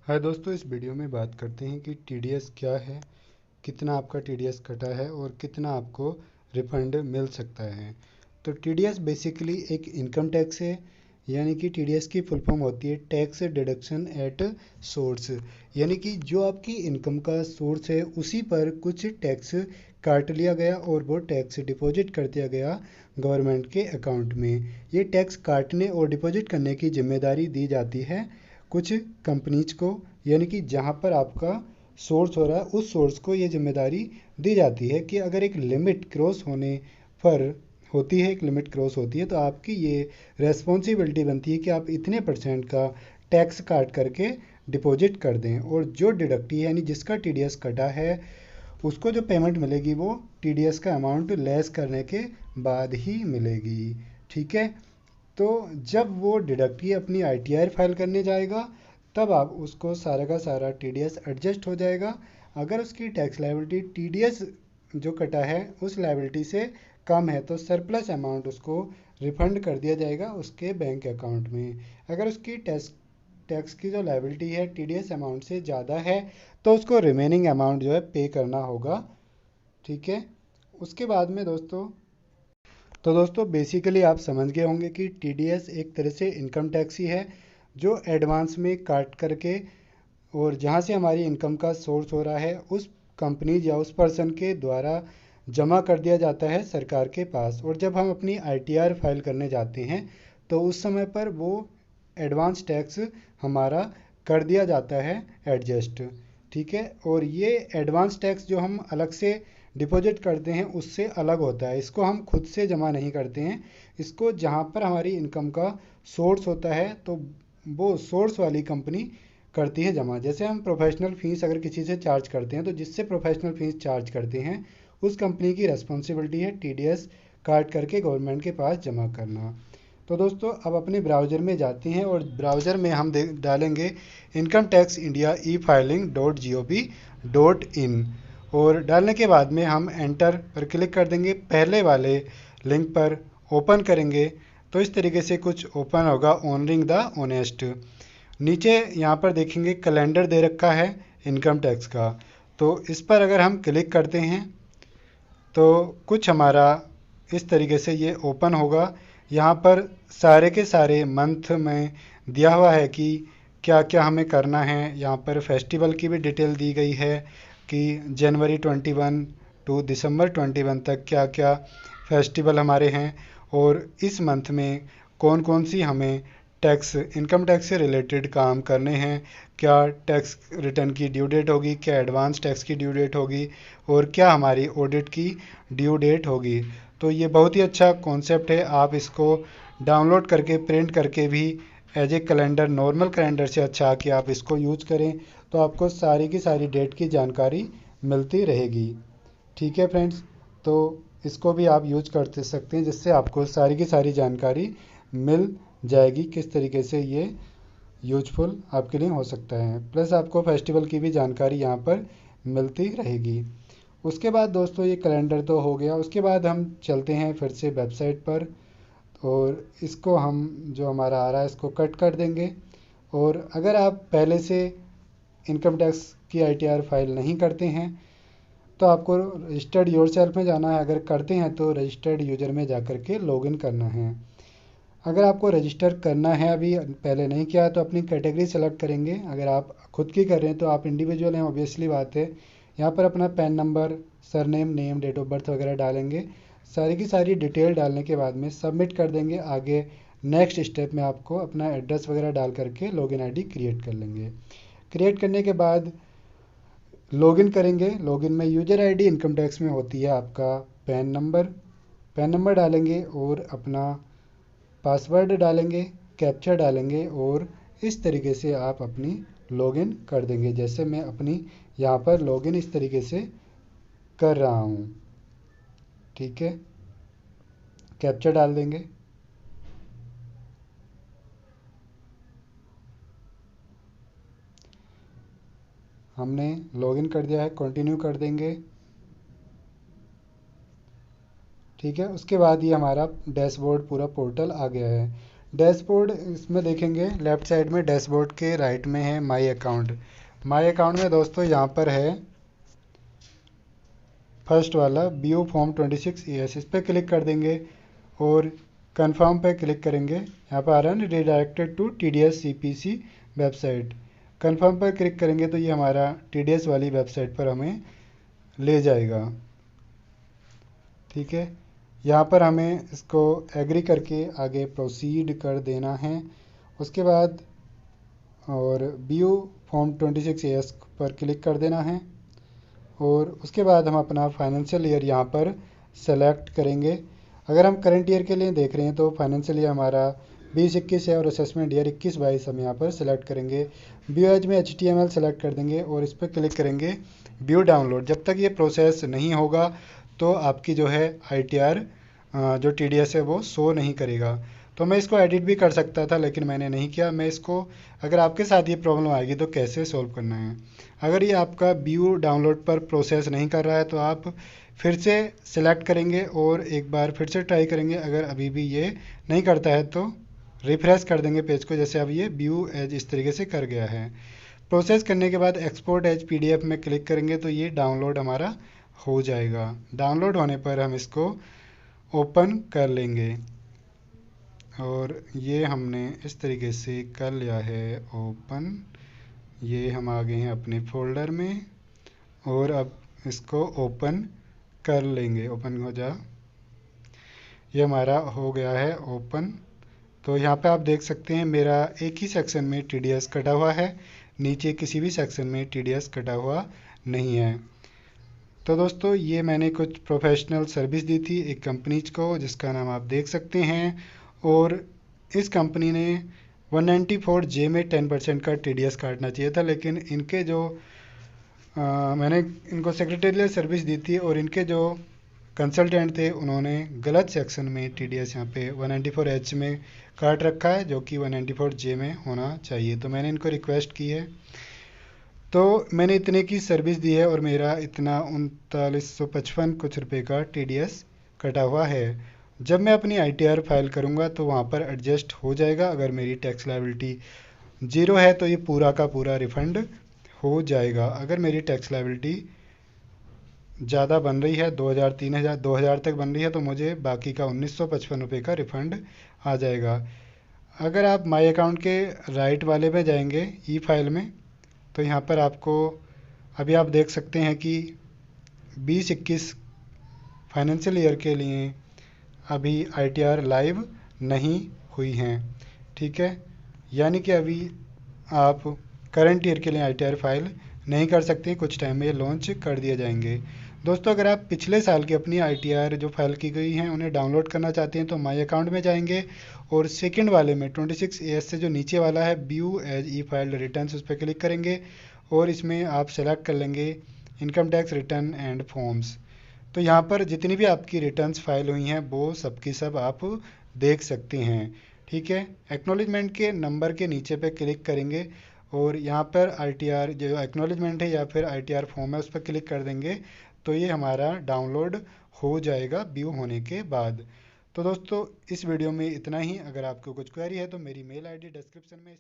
हाय दोस्तों, इस वीडियो में बात करते हैं कि टीडीएस क्या है, कितना आपका टीडीएस कटा है और कितना आपको रिफंड मिल सकता है। तो टीडीएस बेसिकली एक इनकम टैक्स है, यानी कि टीडीएस की फुल फॉर्म होती है टैक्स डिडक्शन एट सोर्स। यानी कि जो आपकी इनकम का सोर्स है उसी पर कुछ टैक्स काट लिया गया और वो टैक्स डिपॉजिट कर दिया गया गवर्नमेंट के अकाउंट में। ये टैक्स काटने और डिपॉजिट करने की जिम्मेदारी दी जाती है कुछ कंपनीज को, यानी कि जहाँ पर आपका सोर्स हो रहा है उस सोर्स को ये जिम्मेदारी दी जाती है कि अगर एक लिमिट क्रॉस होने पर होती है, एक लिमिट क्रॉस होती है तो आपकी ये रेस्पॉन्सिबिलिटी बनती है कि आप इतने परसेंट का टैक्स काट करके डिपॉजिट कर दें, और जो डिडक्टी यानी जिसका टीडीएस कटा है उसको जो पेमेंट मिलेगी वो टीडीएस का अमाउंट लेस करने के बाद ही मिलेगी। ठीक है। तो जब वो डिडक्टी अपनी आईटीआर फाइल करने जाएगा तब आप उसको सारा का सारा टीडीएस एडजस्ट हो जाएगा। अगर उसकी टैक्स लायबिलिटी टीडीएस जो कटा है उस लायबिलिटी से कम है तो सरप्लस अमाउंट उसको रिफंड कर दिया जाएगा उसके बैंक अकाउंट में। अगर उसकी टैक्स टैक्स की जो लायबिलिटी है टीडीएस अमाउंट से ज़्यादा है तो उसको रिमेनिंग अमाउंट जो है पे करना होगा। ठीक है। उसके बाद में दोस्तों बेसिकली आप समझ गए होंगे कि टीडीएस एक तरह से इनकम टैक्स ही है जो एडवांस में काट करके और जहाँ से हमारी इनकम का सोर्स हो रहा है उस कंपनी या उस पर्सन के द्वारा जमा कर दिया जाता है सरकार के पास। और जब हम अपनी आईटीआर फाइल करने जाते हैं तो उस समय पर वो एडवांस टैक्स हमारा कर दिया जाता है एडजस्ट। ठीक है। और ये एडवांस टैक्स जो हम अलग से डिपॉजिट करते हैं उससे अलग होता है, इसको हम खुद से जमा नहीं करते हैं। इसको जहाँ पर हमारी इनकम का सोर्स होता है तो वो सोर्स वाली कंपनी करती है जमा। जैसे हम प्रोफेशनल फ़ीस अगर किसी से चार्ज करते हैं तो जिससे प्रोफेशनल फ़ीस चार्ज करते हैं उस कंपनी की रेस्पॉन्सिबिलिटी है टीडीएस काट करके गवर्नमेंट के पास जमा करना। तो दोस्तों अब अपने ब्राउज़र में जाते हैं और ब्राउज़र में हम डालेंगे इनकम टैक्स इंडिया ई फाइलिंग .gov.in, और डालने के बाद में हम एंटर पर क्लिक कर देंगे। पहले वाले लिंक पर ओपन करेंगे तो इस तरीके से कुछ ओपन होगा, ऑनरिंग द ऑनेस्ट। नीचे यहाँ पर देखेंगे कैलेंडर दे रखा है इनकम टैक्स का, तो इस पर अगर हम क्लिक करते हैं तो कुछ हमारा इस तरीके से ये ओपन होगा। यहाँ पर सारे के सारे मंथ में दिया हुआ है कि क्या क्या हमें करना है। यहाँ पर फेस्टिवल की भी डिटेल दी गई है कि जनवरी 21 टू दिसंबर 21 तक क्या क्या फेस्टिवल हमारे हैं, और इस मंथ में कौन कौन सी हमें टैक्स इनकम टैक्स से रिलेटेड काम करने हैं, क्या टैक्स रिटर्न की ड्यू डेट होगी, क्या एडवांस टैक्स की ड्यू डेट होगी और क्या हमारी ऑडिट की ड्यू डेट होगी। तो ये बहुत ही अच्छा कॉन्सेप्ट है, आप इसको डाउनलोड करके प्रिंट करके भी as a calendar, normal calendar से अच्छा कि आप इसको यूज करें तो आपको सारी की सारी डेट की जानकारी मिलती रहेगी। ठीक है फ्रेंड्स, तो इसको भी आप यूज कर सकते हैं जिससे आपको सारी की सारी जानकारी मिल जाएगी किस तरीके से ये यूजफुल आपके लिए हो सकता है। प्लस आपको फेस्टिवल की भी जानकारी यहाँ पर मिलती रहेगी। उसके बाद दोस्तों ये कैलेंडर तो हो गया, उसके बाद हम चलते हैं फिर से वेबसाइट पर और इसको हम जो हमारा आ रहा है इसको कट कर देंगे। और अगर आप पहले से इनकम टैक्स की आईटीआर फाइल नहीं करते हैं तो आपको रजिस्टर्ड योर सेल्फ में जाना है, अगर करते हैं तो रजिस्टर्ड यूजर में जा कर के लॉगिन करना है। अगर आपको रजिस्टर करना है अभी पहले नहीं किया तो अपनी कैटेगरी सेलेक्ट करेंगे। अगर आप खुद की कर रहे हैं तो आप इंडिविजुअल हैं, ऑब्वियसली बात है। यहाँ पर अपना PAN number, surname, name, date of birth वगैरह डालेंगे। सारी की सारी डिटेल डालने के बाद में सबमिट कर देंगे। आगे नेक्स्ट स्टेप में आपको अपना एड्रेस वगैरह डाल करके लॉगिन आईडी क्रिएट कर लेंगे। क्रिएट करने के बाद लॉगिन करेंगे। लॉगिन में यूजर आईडी इनकम टैक्स में होती है आपका पैन नंबर डालेंगे और अपना पासवर्ड डालेंगे, कैप्चा डालेंगे और इस तरीके से आप अपनी लॉगिन कर देंगे। जैसे मैं अपनी यहाँ पर लॉगिन इस तरीके से कर रहा हूँ। ठीक है। कैप्चा डाल देंगे। हमने लॉगिन कर दिया है, कंटिन्यू कर देंगे। ठीक है। उसके बाद ये हमारा डैशबोर्ड पूरा पोर्टल आ गया है। डैशबोर्ड इसमें देखेंगे लेफ़्ट साइड में, डैशबोर्ड के राइट में है माई अकाउंट। माई अकाउंट में दोस्तों यहाँ पर है फर्स्ट वाला BO फॉर्म 26ES, इस पर क्लिक कर देंगे और कंफर्म पे क्लिक करेंगे। यहाँ पर आ रहा है ना redirected to TDS CPC website. Confirm पर क्लिक करेंगे तो ये हमारा TDS वाली वेबसाइट पर हमें ले जाएगा। ठीक है, यहाँ पर हमें इसको एग्री करके आगे प्रोसीड कर देना है। उसके बाद और BO फॉर्म 26ES पर क्लिक कर देना है और उसके बाद हम अपना फाइनेंशियल ईयर यहाँ पर सेलेक्ट करेंगे। अगर हम करंट ईयर के लिए देख रहे हैं तो फाइनेंशियल ईयर हमारा 20-21 है और असेसमेंट ईयर 21-22 हम यहाँ पर सेलेक्ट करेंगे। BO एज में HTML सेलेक्ट कर देंगे और इस पर क्लिक करेंगे BO डाउनलोड। जब तक ये प्रोसेस नहीं होगा तो आपकी जो है ITR जो TDS है वो शो नहीं करेगा। तो मैं इसको एडिट भी कर सकता था लेकिन मैंने नहीं किया। मैं इसको, अगर आपके साथ ये प्रॉब्लम आएगी तो कैसे सोल्व करना है। अगर ये आपका BO डाउनलोड पर प्रोसेस नहीं कर रहा है तो आप फिर से सिलेक्ट करेंगे और एक बार फिर से ट्राई करेंगे। अगर अभी भी ये नहीं करता है तो रिफ्रेश कर देंगे पेज को, जैसे अब ये BO एज इस तरीके से कर गया है। प्रोसेस करने के बाद एक्सपोर्ट एज PDF में क्लिक करेंगे तो ये डाउनलोड हमारा हो जाएगा। डाउनलोड होने पर हम इसको ओपन कर लेंगे और ये हमने इस तरीके से कर लिया है ओपन। ये हम आ गए हैं अपने फोल्डर में और अब इसको ओपन कर लेंगे। ओपन हो जा, ये हमारा हो गया है ओपन। तो यहाँ पे आप देख सकते हैं मेरा एक ही सेक्शन में TDS कटा हुआ है, नीचे किसी भी सेक्शन में TDS कटा हुआ नहीं है। तो दोस्तों ये मैंने कुछ प्रोफेशनल सर्विस दी थी एक कंपनीज को, जिसका नाम आप देख सकते हैं। और इस कंपनी ने 194J में 10% का TDS काटना चाहिए था, लेकिन इनके जो मैंने इनको सेक्रेटेरियल सर्विस दी थी और इनके जो कंसल्टेंट थे उन्होंने गलत सेक्शन में TDS यहाँ पे 194H में काट रखा है, जो कि 194J में होना चाहिए। तो मैंने इनको रिक्वेस्ट की है, तो मैंने इतने की सर्विस दी है और मेरा इतना 3955 कुछ रुपए का TDS कटा हुआ है। जब मैं अपनी ITR फाइल करूँगा तो वहाँ पर एडजस्ट हो जाएगा। अगर मेरी टैक्स लायबिलिटी 0 है तो ये पूरा का पूरा रिफंड हो जाएगा। अगर मेरी टैक्स लायबिलिटी ज़्यादा बन रही है, 2000, 3000, 2000 तक बन रही है, तो मुझे बाकी का 1955 रुपये का रिफ़ंड आ जाएगा। अगर आप माई अकाउंट के राइट वाले में जाएंगे ई फाइल में, तो यहाँ पर आपको अभी आप देख सकते हैं कि 20-21 फाइनेंशियल ईयर के लिए अभी ITR लाइव नहीं हुई हैं। ठीक है, यानी कि अभी आप करंट ईयर के लिए ITR फाइल नहीं कर सकते, कुछ टाइम में ये लॉन्च कर दिए जाएंगे। दोस्तों अगर आप पिछले साल की अपनी ITR जो फाइल की गई हैं उन्हें डाउनलोड करना चाहते हैं तो माई अकाउंट में जाएंगे और सेकंड वाले में 26AS से जो नीचे वाला है BO एज ई फाइल्ड रिटर्न्स, उस पर क्लिक करेंगे और इसमें आप सेलेक्ट कर लेंगे income tax return and forms. तो यहाँ पर जितनी भी आपकी रिटर्न्स फाइल हुई हैं वो सब की सब आप देख सकते हैं। ठीक है, एक्नॉलेजमेंट के नंबर के नीचे पे क्लिक करेंगे और यहाँ पर ITR जो एक्नॉलेजमेंट है या फिर ITR फॉर्म है उस पर क्लिक कर देंगे तो ये हमारा डाउनलोड हो जाएगा BO होने के बाद। तो दोस्तों इस वीडियो में इतना ही। अगर आपको कुछ क्वेरी है तो मेरी मेल ID डिस्क्रिप्शन में इस